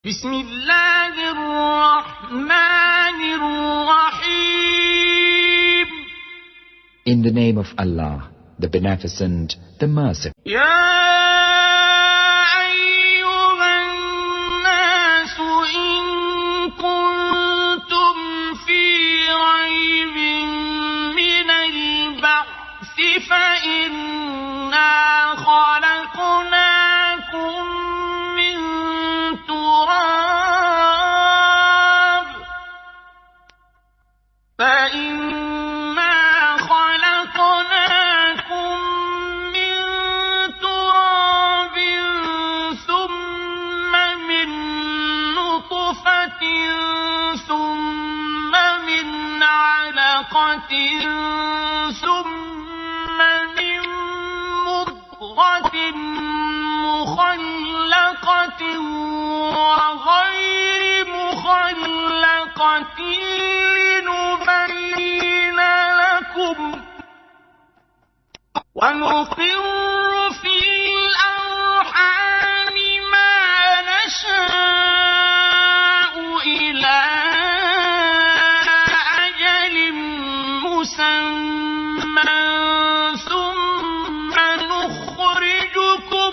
بسم اللہ الرحمن الرحیم. In the name of Allah, the Beneficent, the Merciful. یا ایھا الناس ان کنتم فی ریب من البعث فإنا خلقناکم من تراب ثم من نطفة ثم من علقة ثم من مضغة مخلقة وغير مخلقة لنبين لكم ونقر في الأرحام ما نشاء إلى أجل مسمى ثم نخرجكم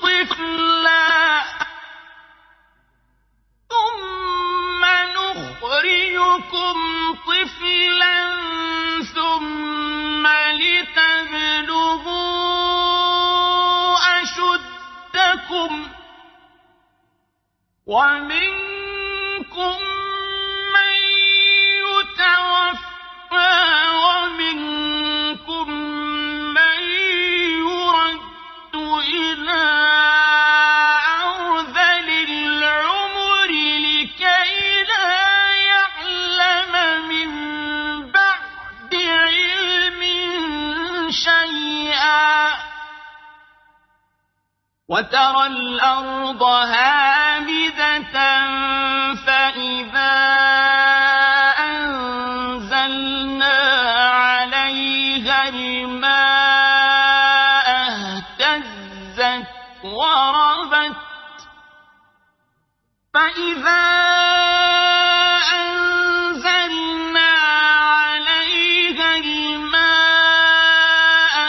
طفلا ثم لتبلغوا أشدكم ومنكم من يتوفى ومنكم من يرد إلى أرذل العمر لكي لا يعلم من بعد علم شيئا وترى الأرض هامدة فإذا أنزلنا عليها الماء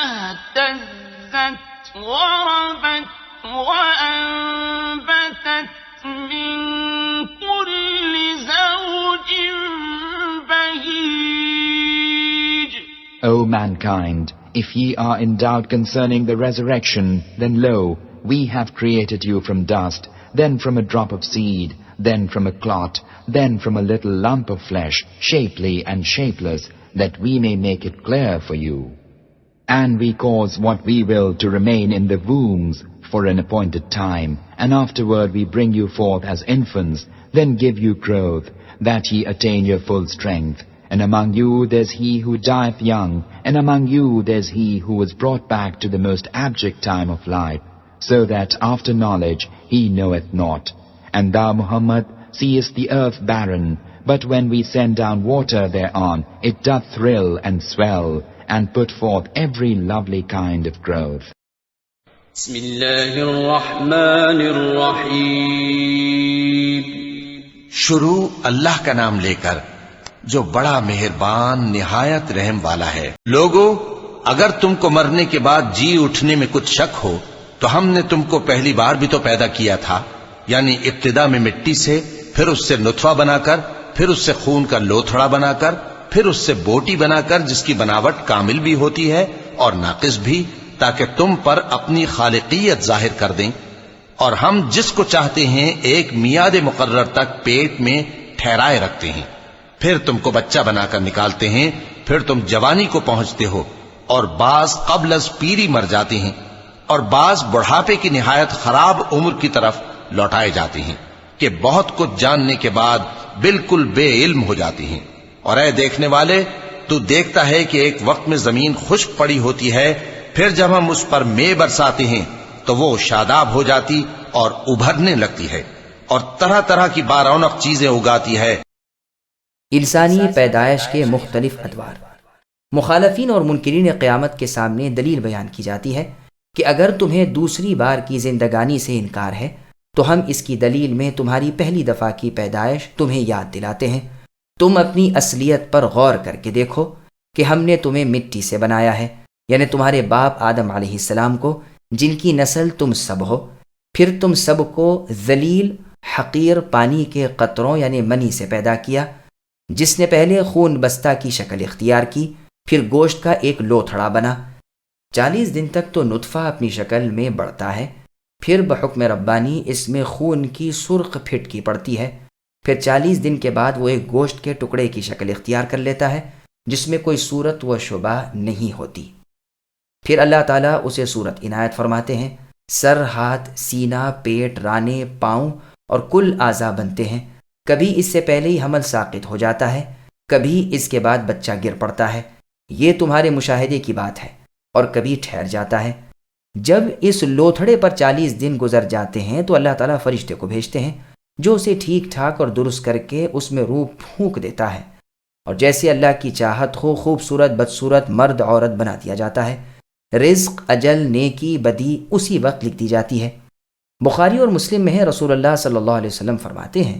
اهتزت وربت وأنبتت من كل زوج بهيج. O mankind, if ye are in doubt concerning the resurrection, then lo, we have created you from dust, then from a drop of seed, then from a clot, then from a little lump of flesh, shapely and shapeless, that we may make it clear for you. And we cause what we will to remain in the wombs for an appointed time, and afterward we bring you forth as infants, then give you growth, that ye attain your full strength. And among you there's he who dieth young, and among you there's he who was brought back to the most abject time of life, so that after knowledge he knoweth not. And thou, Muhammad, seest the earth barren, but when we send down water thereon, it doth thrill and swell, and put forth every lovely kind of growth. بسم اللہ الرحمن الرحیم. شروع اللہ کا نام لے کر جو بڑا مہربان نہایت رحم والا ہے. لوگو، اگر تم کو مرنے کے بعد جی اٹھنے میں کچھ شک ہو تو ہم نے تم کو پہلی بار بھی تو پیدا کیا تھا، یعنی ابتدا میں مٹی سے، پھر اس سے نطفہ بنا کر، پھر اس سے خون کا لوتھڑا بنا کر، پھر اس سے بوٹی بنا کر جس کی بناوٹ کامل بھی ہوتی ہے اور ناقص بھی، تاکہ تم پر اپنی خالقیت ظاہر کر دیں. اور ہم جس کو چاہتے ہیں ایک میعاد مقرر تک پیٹ میں ٹھہرائے رکھتے ہیں، پھر تم کو بچہ بنا کر نکالتے ہیں، پھر تم جوانی کو پہنچتے ہو، اور بعض قبل از پیری مر جاتے ہیں، اور بعض بڑھاپے کی نہایت خراب عمر کی طرف لوٹائے جاتے ہیں کہ بہت کچھ جاننے کے بعد بالکل بے علم ہو جاتے ہیں. اور اے دیکھنے والے، تو دیکھتا ہے کہ ایک وقت میں زمین خشک پڑی ہوتی ہے، پھر جب ہم اس پر مے برساتے ہیں تو وہ شاداب ہو جاتی اور ابھرنے لگتی ہے، اور طرح طرح کی بارونق چیزیں اگاتی ہے. انسانی پیدائش کے مختلف ادوار. مخالفین اور منکرین قیامت کے سامنے دلیل بیان کی جاتی ہے کہ اگر تمہیں دوسری بار کی زندگانی سے انکار ہے تو ہم اس کی دلیل میں تمہاری پہلی دفعہ کی پیدائش تمہیں یاد دلاتے ہیں۔ تم اپنی اصلیت پر غور کر کے دیکھو کہ ہم نے تمہیں مٹی سے بنایا ہے، یعنی تمہارے باپ آدم علیہ السلام کو، جن کی نسل تم سب ہو۔ پھر تم سب کو ذلیل حقیر پانی کے قطروں یعنی منی سے پیدا کیا، جس نے پہلے خون بستہ کی شکل اختیار کی، پھر گوشت کا ایک لوتھڑا بنا۔ 40 دن تک تو نطفہ اپنی شکل میں بڑھتا ہے، پھر بحکم ربانی اس میں خون کی سرخ پھٹکی پڑتی ہے، پھر 40 دن کے بعد وہ ایک گوشت کے ٹکڑے کی شکل اختیار کر لیتا ہے جس میں کوئی صورت و شبہ نہیں ہوتی۔ پھر اللہ تعالیٰ اسے صورت عنایت فرماتے ہیں، سر، ہاتھ، سینہ، پیٹ، رانے، پاؤں اور کل اعضاء بنتے ہیں۔ کبھی اس سے پہلے ہی حمل ساقط ہو جاتا ہے، کبھی اس کے بعد بچہ گر پڑتا ہے، یہ تمہارے مشاہدے کی بات ہے، اور کبھی ٹھہر جاتا ہے۔ جب اس لوتھڑے پر 40 دن گزر جاتے ہیں تو اللہ تعالیٰ فرشتے کو بھیجتے ہیں جو اسے ٹھیک ٹھاک اور درست کر کے اس میں روح پھونک دیتا ہے، اور جیسے اللہ کی چاہت ہو خوبصورت بدصورت مرد عورت بنا دیا جاتا ہے۔ رزق، اجل، نیکی، بدی اسی وقت لکھ دی جاتی ہے۔ بخاری اور مسلم میں ہے، رسول اللہ صلی اللہ علیہ وسلم فرماتے ہیں،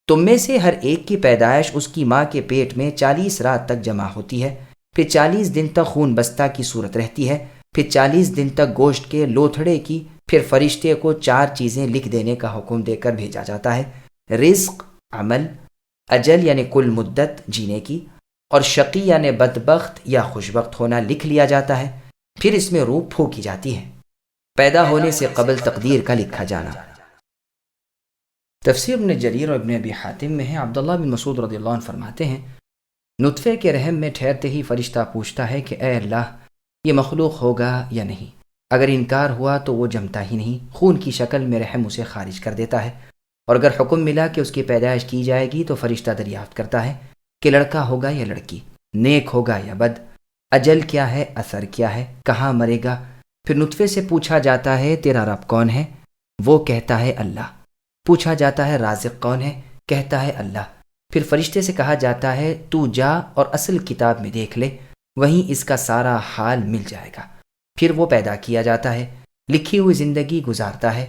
تم میں سے ہر ایک کی پیدائش اس کی ماں کے پیٹ میں 40 رات تک جمع ہوتی ہے، پھر 40 دن تک خون بستہ کی صورت رہتی ہے، پھر 40 دن تک گوشت کے لوتھڑے کی، پھر فرشتے کو 4 چیزیں لکھ دینے کا حکم دے کر بھیجا جاتا ہے، رزق، عمل، اجل یعنی کل مدت جینے کی، اور شقی یعنی بدبخت یا خوشبخت ہونا لکھ لیا جاتا ہے، پھر اس میں روح پھونکی جاتی ہے۔ پیدا ہونے سے قبل تقدیر کا لکھا جانا۔ تفسیر ابن جریر اور ابن ابی حاتم میں ہے، عبداللہ بن مسعود رضی اللہ عنہ فرماتے ہیں، نطفے کے رحم میں ٹھہرتے ہی فرشتہ پوچھتا ہے کہ اے اللہ، یہ مخلوق ہوگا یا نہیں؟ اگر انکار ہوا تو وہ جمتا ہی نہیں، خون کی شکل میں رحم اسے خارج کر دیتا ہے، اور اگر حکم ملا کہ اس کی پیدائش کی جائے گی تو فرشتہ دریافت کرتا ہے کہ لڑکا ہوگا یا لڑکی، نیک ہوگا یا بد، اجل کیا ہے، اثر کیا ہے، کہاں مرے گا۔ پھر نطفے سے پوچھا جاتا ہے تیرا رب کون ہے؟ وہ کہتا ہے اللہ۔ پوچھا جاتا ہے رازق کون ہے؟ کہتا ہے اللہ۔ پھر فرشتے سے کہا جاتا ہے تو جا اور اصل کتاب میں دیکھ لے، وہیں اس کا سارا حال مل جائے گا۔ پھر وہ پیدا کیا جاتا ہے، لکھی ہوئی زندگی گزارتا ہے،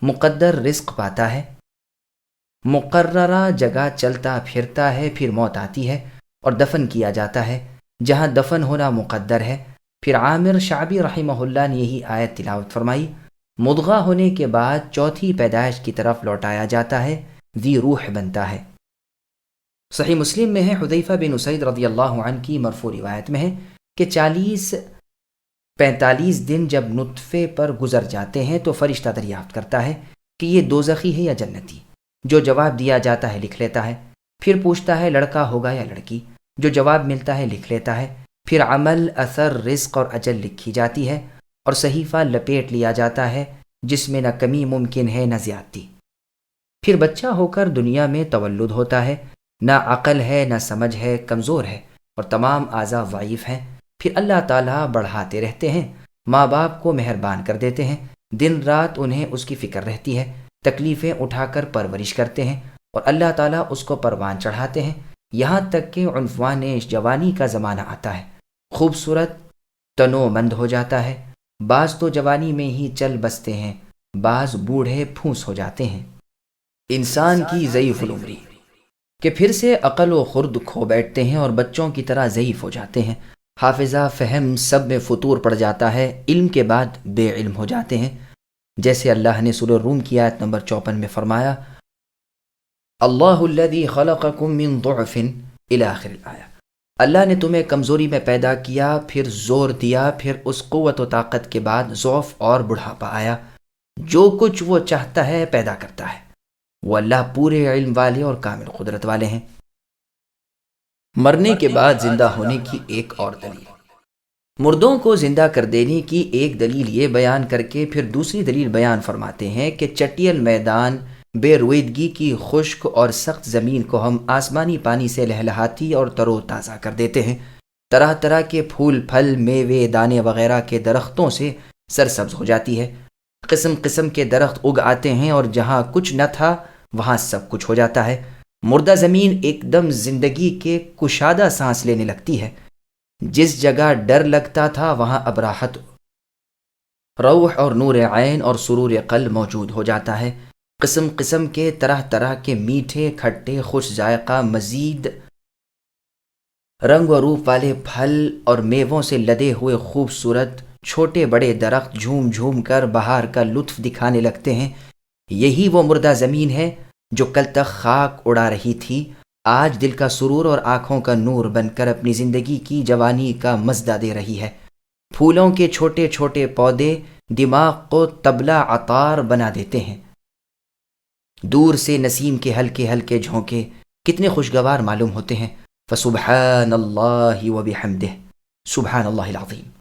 مقدر رزق پاتا ہے، مقررہ جگہ چلتا پھرتا ہے، پھر موت آتی ہے اور دفن کیا جاتا ہے جہاں دفن ہونا مقدر ہے۔ پھر عامر شعبی رحمہ اللہ نے یہی آیت تلاوت فرمائی، مضغہ ہونے کے بعد چوتھی پیدائش کی طرف لوٹایا جاتا ہے، ذی روح بنتا ہے۔ صحیح مسلم میں ہے، حذیفہ بن اسید رضی اللہ عنہ کی مرفوع روایت میں ہے کہ 45 دن جب نطفے پر گزر جاتے ہیں تو فرشتہ دریافت کرتا ہے کہ یہ دوزخی ہے یا جنتی، جو جواب دیا جاتا ہے لکھ لیتا ہے۔ پھر پوچھتا ہے لڑکا ہوگا یا لڑکی، جو جواب ملتا ہے لکھ لیتا ہے۔ پھر عمل، اثر، رزق اور اجل لکھی جاتی ہے اور صحیفہ لپیٹ لیا جاتا ہے جس میں نہ کمی ممکن ہے نہ زیادتی۔ پھر بچہ ہو کر دنیا میں تولد ہوتا ہے، نہ عقل ہے نہ سمجھ ہے، کمزور ہے اور تمام اعضاء ضعیف ہیں۔ پھر اللہ تعالیٰ بڑھاتے رہتے ہیں، ماں باپ کو مہربان کر دیتے ہیں، دن رات انہیں اس کی فکر رہتی ہے، تکلیفیں اٹھا کر پرورش کرتے ہیں اور اللہ تعالیٰ اس کو پروان چڑھاتے ہیں، یہاں تک کہ عنفوان جوانی کا زمانہ آتا ہے، خوبصورت تنو مند ہو جاتا ہے۔ بعض تو جوانی میں ہی چل بستے ہیں، بعض بوڑھے پھونس ہو جاتے ہیں۔ انسان کی ضعیف العمری کہ پھر سے عقل و خرد کھو بیٹھتے ہیں اور بچوں کی طرح ضعیف ہو جاتے ہیں، حافظہ فہم سب میں فطور پڑ جاتا ہے، علم کے بعد بے علم ہو جاتے ہیں، جیسے اللہ نے سورہ روم کی آیت نمبر 54 میں فرمایا، اللہ الذی خلقکم من ضعف الی آخر الآیہ، اللہ نے تمہیں کمزوری میں پیدا کیا، پھر زور دیا، پھر اس قوت و طاقت کے بعد ضعف اور بڑھاپا آیا، جو کچھ وہ چاہتا ہے پیدا کرتا ہے، وہ اللہ پورے علم والے اور کامل قدرت والے ہیں۔ مرنے کے بعد زندہ ہونے کی ایک اور دلیل، مردوں کو زندہ کر دینے کی ایک دلیل یہ بیان کر کے پھر دوسری دلیل بیان فرماتے ہیں کہ چٹیل میدان، بے رویدگی کی خشک اور سخت زمین کو ہم آسمانی پانی سے لہلہاتی اور تر و تازہ کر دیتے ہیں، طرح طرح کے پھول پھل میوے دانے وغیرہ کے درختوں سے سرسبز ہو جاتی ہے، قسم قسم کے درخت اگ آتے ہیں اور جہاں کچھ نہ تھا وہاں سب کچھ ہو جاتا ہے، مردہ زمین ایک دم زندگی کے کشادہ سانس لینے لگتی ہے، جس جگہ ڈر لگتا تھا وہاں اب راحت، روح اور نور عین اور سرور قلب موجود ہو جاتا ہے، قسم قسم کے طرح طرح کے میٹھے کھٹے خوش ذائقہ مزید رنگ و روپ والے پھل اور میووں سے لدے ہوئے خوبصورت چھوٹے بڑے درخت جھوم جھوم کر بہار کا لطف دکھانے لگتے ہیں۔ یہی وہ مردہ زمین ہے جو کل تک خاک اڑا رہی تھی، آج دل کا سرور اور آنکھوں کا نور بن کر اپنی زندگی کی جوانی کا مزدہ دے رہی ہے۔ پھولوں کے چھوٹے چھوٹے پودے دماغ کو طبلہ عطار بنا دیتے ہیں۔ دور سے نسیم کے ہلکے ہلکے جھونکے کتنے خوشگوار معلوم ہوتے ہیں۔ فسبحان اللہ وبحمدہ، سبحان اللہ العظیم۔